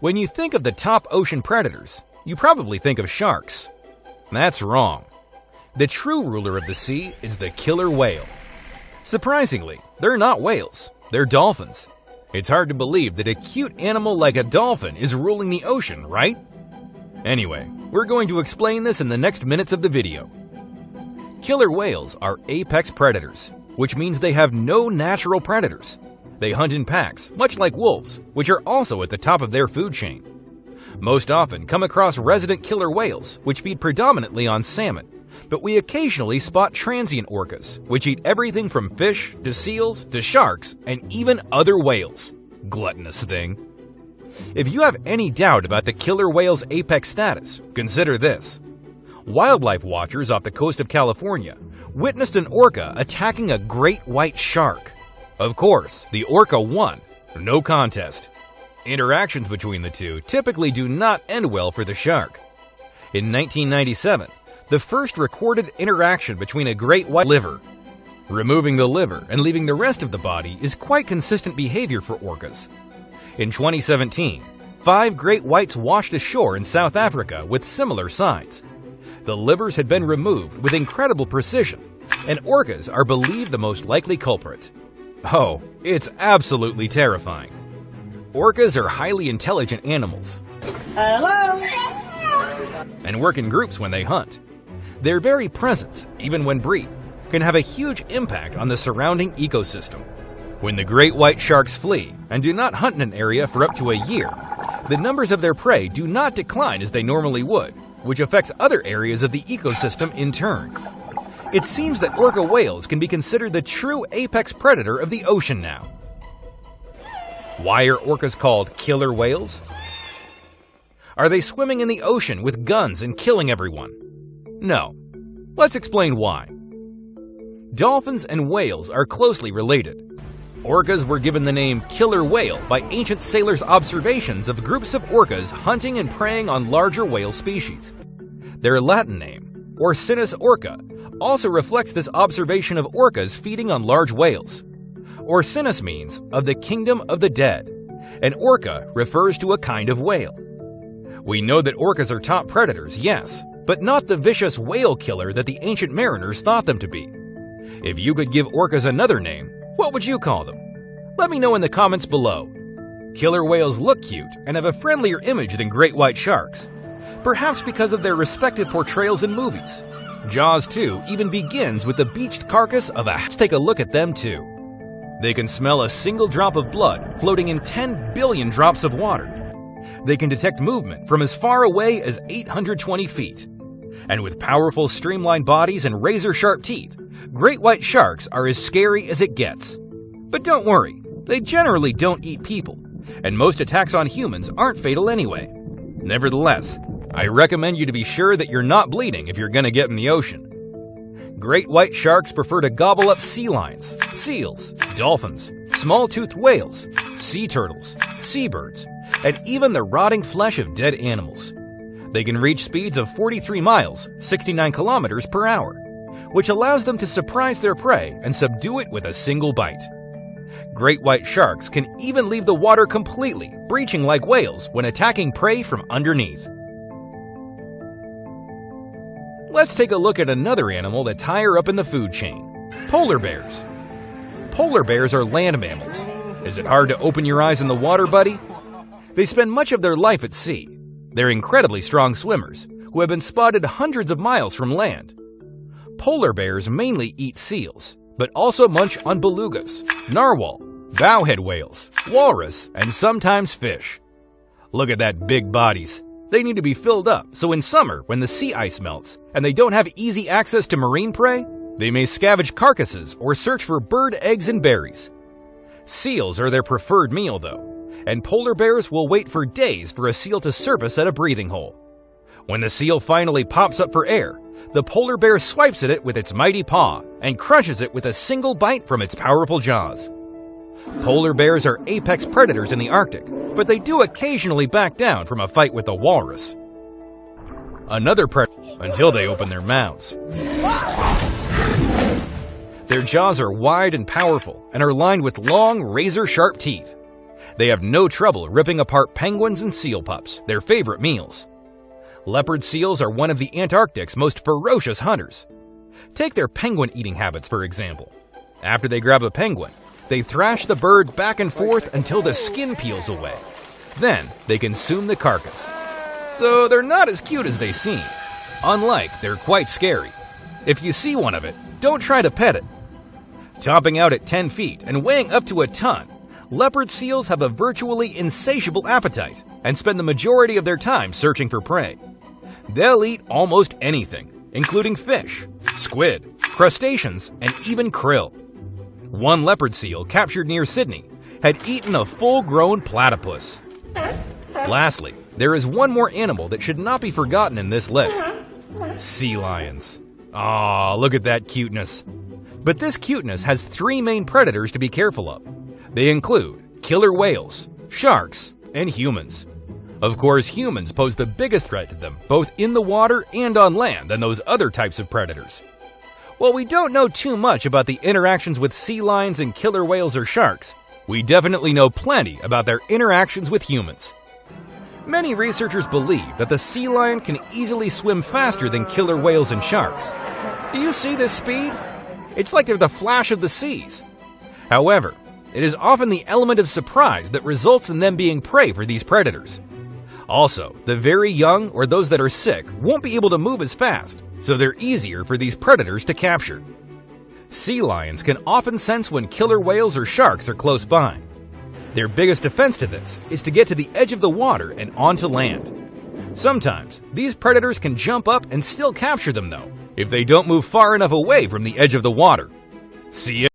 When you think of the top ocean predators, you probably think of sharks. That's wrong. The true ruler of the sea is the killer whale. Surprisingly, they're not whales, they're dolphins. It's hard to believe that a cute animal like a dolphin is ruling the ocean, right? Anyway, we're going to explain this in the next minutes of the video. Killer whales are apex predators, which means they have no natural predators. They hunt in packs, much like wolves, which are also at the top of their food chain. Most often come across resident killer whales, which feed predominantly on salmon, but we occasionally spot transient orcas, which eat everything from fish to seals to sharks and even other whales. Gluttonous thing. If you have any doubt about the killer whale's apex status, consider this. Wildlife watchers off the coast of California witnessed an orca attacking a great white shark. Of course, the orca won. No contest. Interactions between the two typically do not end well for the shark. In 1997, the first recorded interaction between a great white liver. Removing the liver and leaving the rest of the body is quite consistent behavior for orcas. In 2017, 5 great whites washed ashore in South Africa with similar signs. The livers had been removed with incredible precision, and orcas are believed the most likely culprit. Oh, it's absolutely terrifying. Orcas are highly intelligent animals. Hello! And work in groups when they hunt. Their very presence, even when brief, can have a huge impact on the surrounding ecosystem. When the great white sharks flee and do not hunt in an area for up to a year, the numbers of their prey do not decline as they normally would, which affects other areas of the ecosystem in turn. It seems that orca whales can be considered the true apex predator of the ocean now. Why are orcas called killer whales? Are they swimming in the ocean with guns and killing everyone? No. Let's explain why. Dolphins and whales are closely related. Orcas were given the name killer whale by ancient sailors' observations of groups of orcas hunting and preying on larger whale species. Their Latin name, Orcinus orca, also reflects this observation of orcas feeding on large whales. Orcinus means of the kingdom of the dead, and orca refers to a kind of whale. We know that orcas are top predators, yes, but not the vicious whale killer that the ancient mariners thought them to be. If you could give orcas another name, what would you call them? Let me know in the comments below. Killer whales look cute and have a friendlier image than great white sharks, perhaps because of their respective portrayals in movies. Jaws 2 even begins with the beached carcass of a... Let's take a look at them too. They can smell a single drop of blood floating in 10 billion drops of water. They can detect movement from as far away as 820 feet. And with powerful streamlined bodies and razor-sharp teeth, great white sharks are as scary as it gets. But don't worry, they generally don't eat people, and most attacks on humans aren't fatal anyway. Nevertheless, I recommend you to be sure that you're not bleeding if you're gonna get in the ocean. Great white sharks prefer to gobble up sea lions, seals, dolphins, small-toothed whales, sea turtles, seabirds, and even the rotting flesh of dead animals. They can reach speeds of 43 miles, 69 kilometers per hour, which allows them to surprise their prey and subdue it with a single bite. Great white sharks can even leave the water completely, breaching like whales when attacking prey from underneath. Let's take a look at another animal that's higher up in the food chain: polar bears. Polar bears are land mammals. Is it hard to open your eyes in the water, buddy? They spend much of their life at sea. They're incredibly strong swimmers who have been spotted hundreds of miles from land. Polar bears mainly eat seals, but also munch on belugas, narwhal, bowhead whales, walrus, and sometimes fish. Look at that big bodies. They need to be filled up, so in summer, when the sea ice melts and they don't have easy access to marine prey, they may scavenge carcasses or search for bird eggs and berries. Seals are their preferred meal though, and polar bears will wait for days for a seal to surface at a breathing hole. When the seal finally pops up for air, the polar bear swipes at it with its mighty paw and crushes it with a single bite from its powerful jaws. Polar bears are apex predators in the Arctic, but they do occasionally back down from a fight with a walrus. Another predator until they open their mouths. Their jaws are wide and powerful and are lined with long, razor-sharp teeth. They have no trouble ripping apart penguins and seal pups, their favorite meals. Leopard seals are one of the Antarctic's most ferocious hunters. Take their penguin eating habits, for example. After they grab a penguin, they thrash the bird back and forth until the skin peels away. Then they consume the carcass. So they're not as cute as they seem. Unlike, they're quite scary. If you see one of it, don't try to pet it. Topping out at 10 feet and weighing up to a ton, leopard seals have a virtually insatiable appetite and spend the majority of their time searching for prey. They'll eat almost anything, including fish, squid, crustaceans, and even krill. One leopard seal captured near Sydney had eaten a full-grown platypus. Lastly, there is one more animal that should not be forgotten in this list. Sea lions. Aw, look at that cuteness. But this cuteness has three main predators to be careful of. They include killer whales, sharks, and humans. Of course, humans pose the biggest threat to them, both in the water and on land, than those other types of predators. While we don't know too much about the interactions with sea lions and killer whales or sharks, we definitely know plenty about their interactions with humans. Many researchers believe that the sea lion can easily swim faster than killer whales and sharks. Do you see this speed? It's like they're the flash of the seas. However, it is often the element of surprise that results in them being prey for these predators. Also, the very young or those that are sick won't be able to move as fast, so they're easier for these predators to capture. Sea lions can often sense when killer whales or sharks are close by. Their biggest defense to this is to get to the edge of the water and onto land. Sometimes, these predators can jump up and still capture them though, if they don't move far enough away from the edge of the water. See ya.